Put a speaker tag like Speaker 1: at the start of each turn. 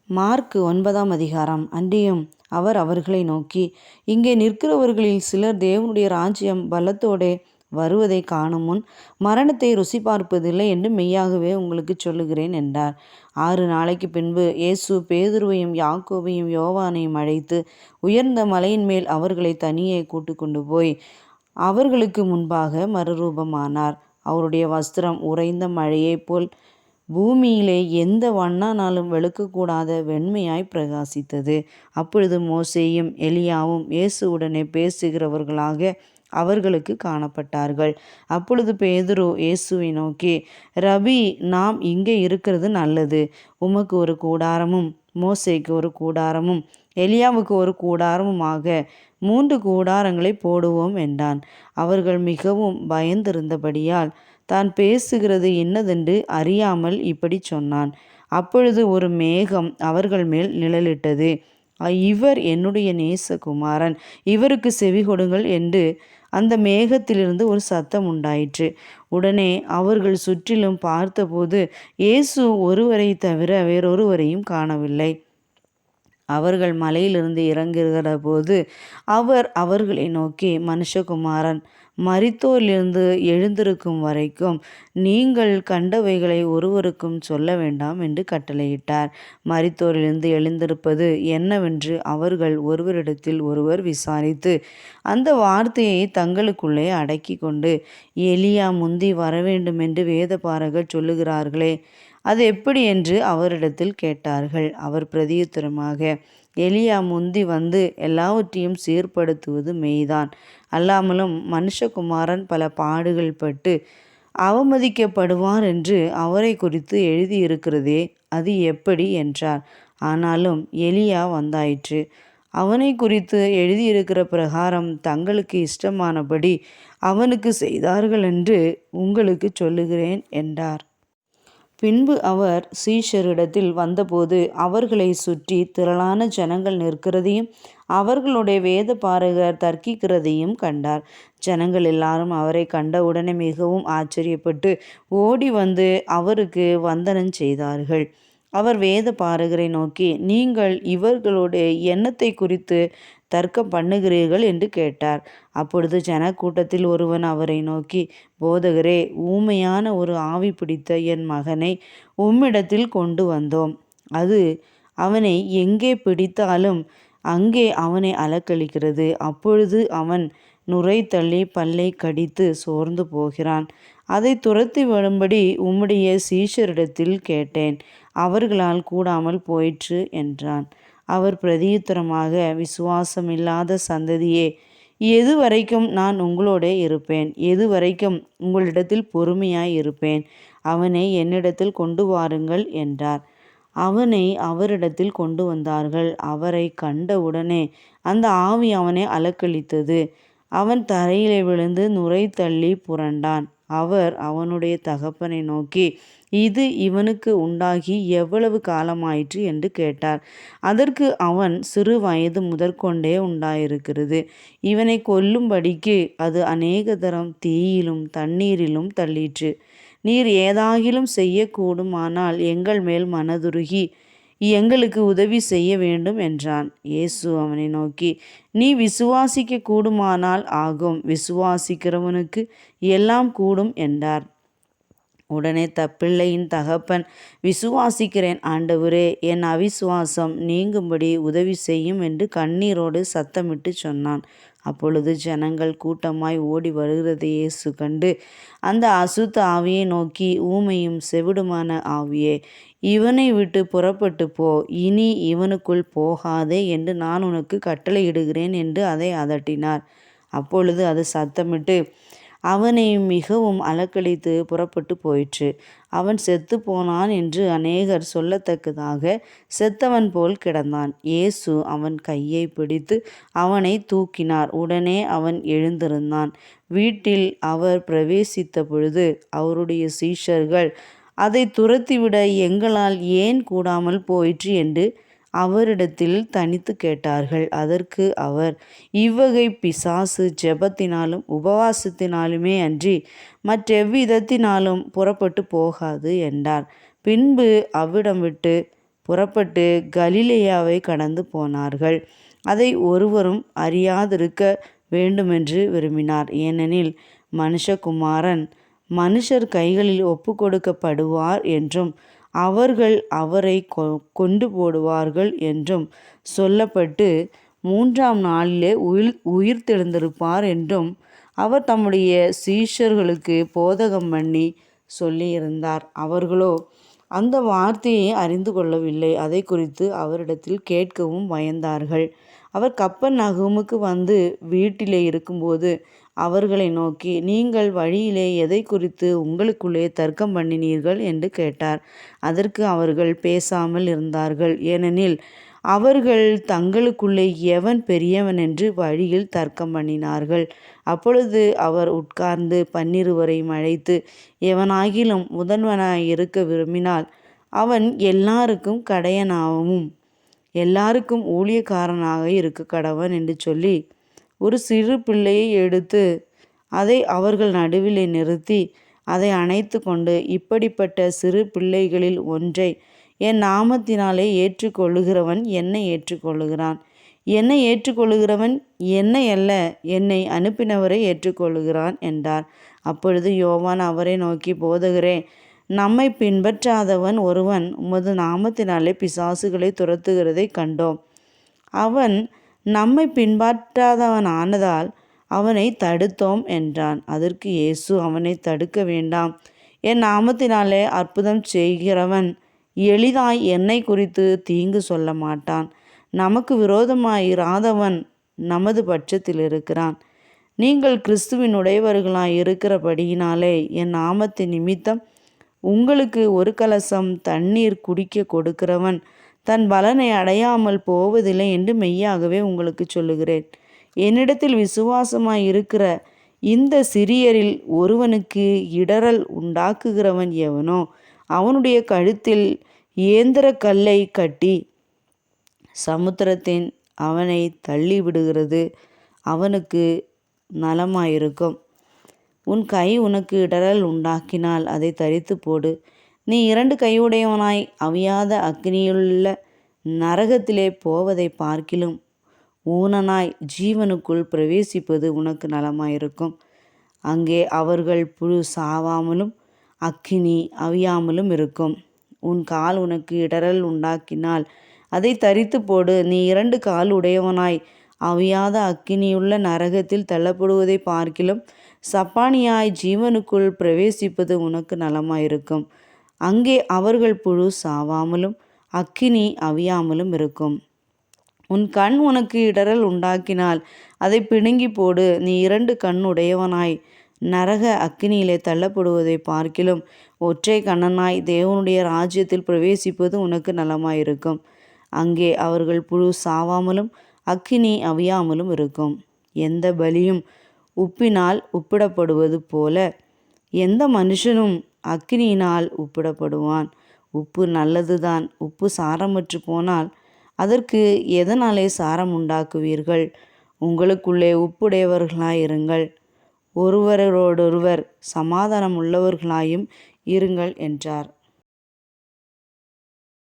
Speaker 1: Mark 9ஆம் அதிகாரம். அன்றியும் அவர் அவர்களை நோக்கி, இங்கே நிற்கிறவர்களில் சிலர் தேவனுடைய ராஜ்யம் பலத்தோடே வருவதை காணும் முன் மரணத்தை ருசி பார்ப்பதில்லை என்று மெய்யாகவே உங்களுக்கு சொல்லுகிறேன் என்றார். 6 நாளைக்கு பின்பு இயேசு பேதுருவையும் யாக்கோபையும் யோவானையும் அழைத்து உயர்ந்த மலையின் மேல் அவர்களை தனியே கூட்டிக்கொண்டு போய் அவர்களுக்கு முன்பாக மறுரூபமானார். அவருடைய வஸ்திரம் உறைந்த மழையைப் போல் பூமியிலே எந்த வண்ணானாலும் வெளுக்கக்கூடாத வெண்மையாய் பிரகாசித்தது. அப்பொழுது மோசேயும் எலியாவும் இயேசுவுடனே பேசுகிறவர்களாக அவர்களுக்கு காணப்பட்டார்கள். அப்பொழுது பேதுரு இயேசுவை நோக்கி, ரபி, நாம் இங்கே இருக்கிறது நல்லது. உமக்கு ஒரு கூடாரமும் மோசேக்கு ஒரு கூடாரமும் எலியாவுக்கு ஒரு கூடாரமுமாக 3 கூடாரங்களை போடுவோம் என்றான். அவர்கள் மிகவும் பயந்திருந்தபடியால் தான் பேசுகிறது இன்னதென்று அறியாமல் இப்படி சொன்னான். அப்பொழுது ஒரு மேகம் அவர்கள் மேல் நிழலிட்டது. இவர் என்னுடைய நேசகுமாரன், இவருக்கு செவி கொடுங்கள் என்று அந்த மேகத்திலிருந்து ஒரு சத்தம் உண்டாயிற்று. உடனே அவர்கள் சுற்றிலும் பார்த்தபோது இயேசு ஒருவரை தவிர வேறொருவரையும் காணவில்லை. அவர்கள் மலையிலிருந்து இறங்குகிற போது அவர் அவர்களை நோக்கி, மனுஷகுமாரன் மரித்தோரிலிருந்து எழுந்திருக்கும் வரைக்கும் நீங்கள் கண்டவைகளை ஒருவருக்கும் சொல்ல வேண்டாம் என்று கட்டளையிட்டார். மரித்தோரிலிருந்து எழுந்திருப்பது என்னவென்று அவர்கள் ஒருவரிடத்தில் ஒருவர் விசாரித்து அந்த வார்த்தையை தங்களுக்குள்ளே அடக்கி கொண்டு, எலியா முந்தி வரவேண்டும் என்று வேதபாரகர் சொல்லுகிறார்களே, அது எப்படி என்று அவரிடத்தில் கேட்டார்கள். அவர் பிரதியுத்தரமாக, எலியா முந்தி வந்து எல்லாவற்றையும் சீர்படுத்துவது மெய்தான். அல்லாமலும் மனுஷகுமாரன் பல பாடுகள் பட்டு அவமதிக்கப்படுவார் என்று அவரை குறித்து எழுதியிருக்கிறதே, அது எப்படி என்றார். ஆனாலும் எலியா வந்தாயிற்று. அவனை குறித்து எழுதியிருக்கிற பிரகாரம் தங்களுக்கு இஷ்டமானபடி அவனுக்கு செய்தார்கள் என்று உங்களுக்கு சொல்லுகிறேன் என்றார். பின்பு அவர் சீஷரிடத்தில் வந்தபோது அவர்களை சுற்றி திரளான ஜனங்கள் நிற்கிறதையும் அவர்களுடைய வேதபாரகர் தர்க்கிக்கிறதையும் கண்டார். ஜனங்கள் எல்லாரும் அவரை கண்டவுடனே மிகவும் ஆச்சரியப்பட்டு ஓடி வந்து அவருக்கு வந்தனம் செய்தார்கள். அவர் வேதபாரகரை நோக்கி, நீங்கள் இவர்களுடைய எண்ணத்தை குறித்து தர்க்கம் பண்ணுகிறீர்கள் என்று கேட்டார். அப்பொழுது ஜனக்கூட்டத்தில் ஒருவன் அவரை நோக்கி, போதகரே, ஊமையான ஒரு ஆவி பிடித்த என் மகனை உம்மிடத்தில் கொண்டு வந்தோம். அது அவனை எங்கே பிடித்தாலும் அங்கே அவனை அலக்களிக்கிறது. அப்பொழுது அவன் நுரை தள்ளி பல்லை கடித்து சோர்ந்து போகிறான். அதை துரத்தி விடும்படி உம்முடைய சீஷரிடத்தில் கேட்டேன், அவர்களால் கூடாமல் போயிற்று என்றான். அவர் பிரதியுத்தரமாக, விசுவாசமில்லாத சந்ததியே, எது வரைக்கும் நான் உங்களோடே இருப்பேன்? எது வரைக்கும் உங்களிடத்தில் பொறுமையாய் இருப்பேன்? அவனை என்னிடத்தில் கொண்டு வாருங்கள் என்றார். அவனை அவரிடத்தில் கொண்டு வந்தார்கள். அவரை கண்டவுடனே அந்த ஆவி அவனை அலக்களித்தது. அவன் தரையிலே விழுந்து நுரை தள்ளி புரண்டான். அவர் அவனுடைய தகப்பனை நோக்கி, இது இவனுக்கு உண்டாகி எவ்வளவு காலமாயிற்று என்று கேட்டார். அதற்கு அவன், சிறு வயது முதற்கொண்டே உண்டாயிருக்கிறது. இவனை கொல்லும்படிக்கு அது அநேக தரம் தீயிலும் தண்ணீரிலும் தள்ளிற்று. நீர் ஏதாகிலும் செய்யக்கூடுமானால் எங்கள் மேல் மனதுருகி எங்களுக்கு உதவி செய்ய வேண்டும் என்றான். இயேசு அவனை நோக்கி, நீ விசுவாசிக்க கூடுமானால் ஆகும். விசுவாசிக்கிறவனுக்கு எல்லாம் கூடும் என்றார். உடனே பிள்ளையின் தகப்பன், விசுவாசிக்கிறேன் ஆண்டவரே, என் அவிசுவாசம் நீங்கும்படி உதவி செய்யும் என்று கண்ணீரோடு சத்தமிட்டு சொன்னான். அப்பொழுது ஜனங்கள் கூட்டமாய் ஓடி வருகிறதை இயேசு கண்டு அந்த அசுத்த ஆவியை நோக்கி, ஊமையும் செவிடுமான ஆவியே, இவனை விட்டு புறப்பட்டு போ, இனி இவனுக்குள் போகாதே என்று நான் உனக்கு கட்டளையிடுகிறேன் என்று அதை அதட்டினார். அப்பொழுது அது சத்தமிட்டு அவனை மிகவும் அலக்களித்து புறப்பட்டு போயிற்று. அவன் செத்து போனான் என்று அநேகர் சொல்லத்தக்கதாக செத்தவன் போல் கிடந்தான். இயேசு அவன் கையை பிடித்து அவனை தூக்கினார். உடனே அவன் எழுந்திருந்தான். வீட்டில் அவர் பிரவேசித்த பொழுது அவருடைய சீஷர்கள் அதை துரத்திவிட எங்களால் ஏன் கூடாமல் போயிற்று என்று அவரிடத்தில் தனித்து கேட்டார்கள். அதற்கு அவர், இவ்வகை பிசாசு ஜெபத்தினாலும் உபவாசத்தினாலுமே அன்றி மற்றெவ்விதத்தினாலும் புறப்பட்டு போகாது என்றார். பின்பு அவ்விடம் விட்டு புறப்பட்டு கலிலேயாவை கடந்து போனார்கள். அதை ஒருவரும் அறியாதிருக்க வேண்டுமென்று விரும்பினார். ஏனெனில் மனுஷகுமாரன் மனுஷர் கைகளில் ஒப்புக்கொடுக்கப்படுவார் என்றும் அவர்கள் அவரை கொண்டு போடுவார்கள் என்றும் சொல்லப்பட்டு 3ஆம் நாளிலே உயிர்த்தெழுந்திருப்பார் என்றும் அவர் தம்முடைய சீஷர்களுக்கு போதகம் பண்ணி சொல்லியிருந்தார். அவர்களோ அந்த வார்த்தையை அறிந்து கொள்ளவில்லை. அதை குறித்து அவரிடத்தில் கேட்கவும் பயந்தார்கள். அவர் கப்பர்நகூமுக்கு வந்து வீட்டிலே இருக்கும்போது அவர்களை நோக்கி, நீங்கள் வழியிலே எதை குறித்து உங்களுக்குள்ளே தர்க்கம் பண்ணினீர்கள் என்று கேட்டார். அதற்கு அவர்கள் பேசாமல் இருந்தார்கள். ஏனெனில் அவர்கள் தங்களுக்குள்ளே எவன் பெரியவன் என்று வழியில் தர்க்கம் பண்ணினார்கள். அப்பொழுது அவர் உட்கார்ந்து 12 அழைத்து, எவனாகிலும் முதன்வனாய் இருக்க விரும்பினால் அவன் எல்லாருக்கும் கடையனாகவும் எல்லாருக்கும் ஊழியக்காரனாக இருக்க கடவன் என்று சொல்லி, ஒரு சிறு பிள்ளையை எடுத்து அதை அவர்கள் நடுவிலே நிறுத்தி அதை அணைத்து கொண்டு, இப்படிப்பட்ட சிறு பிள்ளைகளில் ஒன்றை என் நாமத்தினாலே ஏற்றுக்கொள்ளுகிறவன் என்னை ஏற்றுக்கொள்ளுகிறான். என்னை ஏற்றுக்கொள்ளுகிறவன் என்னை அல்ல, என்னை அனுப்பினவரை ஏற்றுக்கொள்ளுகிறான் என்றார். அப்பொழுது யோவான் அவரை நோக்கி, போதகரே, நம்மை பின்பற்றாதவன் ஒருவன் உமது நாமத்தினாலே பிசாசுகளை துரத்துகிறதை கண்டோம். அவன் நம்மை பின்பற்றாதவனானதால் அவனை தடுத்தோம் என்றான். அதற்கு இயேசு, அவனை தடுக்க வேண்டாம். என் நாமத்தினாலே அற்புதம் செய்கிறவன் எளிதாய் என்னை குறித்து தீங்கு சொல்ல மாட்டான். நமக்கு விரோதமாய் இராதவன் நமது பட்சத்தில் இருக்கிறான். நீங்கள் கிறிஸ்துவினுடையவர்களாய் இருக்கிறபடியினாலே என் நாமத்தின் நிமித்தம் உங்களுக்கு ஒரு கலசம் தண்ணீர் குடிக்க கொடுக்கிறவன் தன் பலனை அடையாமல் போவதில்லை என்று மெய்யாகவே உங்களுக்கு சொல்லுகிறேன். என்னிடத்தில் விசுவாசமாய் இருக்கிற இந்த சிறியரில் ஒருவனுக்கு இடறல் உண்டாக்குகிறவன் எவனோ அவனுடைய கழுத்தில் ஏந்திர கல்லை கட்டி சமுத்திரத்தின் அவனை தள்ளிவிடுகிறது அவனுக்கு நலமாயிருக்கும். உன் கை உனக்கு இடறல் உண்டாக்கினால் அதை தரித்து போடு. நீ 2 கையுடையவனாய் அவியாத அக்னியுள்ள நரகத்திலே போவதை பார்க்கிலும் ஊனனாய் ஜீவனுக்குள் பிரவேசிப்பது உனக்கு நலமாயிருக்கும். அங்கே அவர்கள் புழு சாவாமலும் அக்கினி அவியாமலும் இருக்கும். உன் கால் உனக்கு இடறல் உண்டாக்கினால் அதை தரித்து போடு. நீ 2 கால் உடையவனாய் அவியாத அக்கினியுள்ள நரகத்தில் தள்ளப்படுவதை பார்க்கிலும் சப்பானியாய் ஜீவனுக்குள் பிரவேசிப்பது உனக்கு நலமாயிருக்கும். அங்கே அவர்கள் புழு சாவாமலும் அக்கினி அவியாமலும் இருக்கும். உன் கண் உனக்கு இடறல் உண்டாக்கினால் அதை பிடுங்கி போடு. நீ 2 கண் உடையவனாய் நரக அக்கினியிலே தள்ளப்படுவதை பார்க்கிலும் ஒற்றை கண்ணனாய் தேவனுடைய ராஜ்யத்தில் பிரவேசிப்பது உனக்கு நலமாயிருக்கும். அங்கே அவர்கள் புழு சாவாமலும் அக்கினி அவியாமலும் இருக்கும். எந்த பலியும் உப்பினால் உப்பிடப்படுவது போல எந்த மனுஷனும் அக்கினியினால் உப்பிடப்படுவான். உப்பு நல்லதுதான். உப்பு சாரமற்று போனால் அதற்கு எதனாலே சாரம் உண்டாக்குவீர்கள்? உங்களுக்குள்ளே உப்புடையவர்களாயிருங்கள், ஒருவரோடொருவர் சமாதானம் உள்ளவர்களாயும் இருங்கள் என்றார்.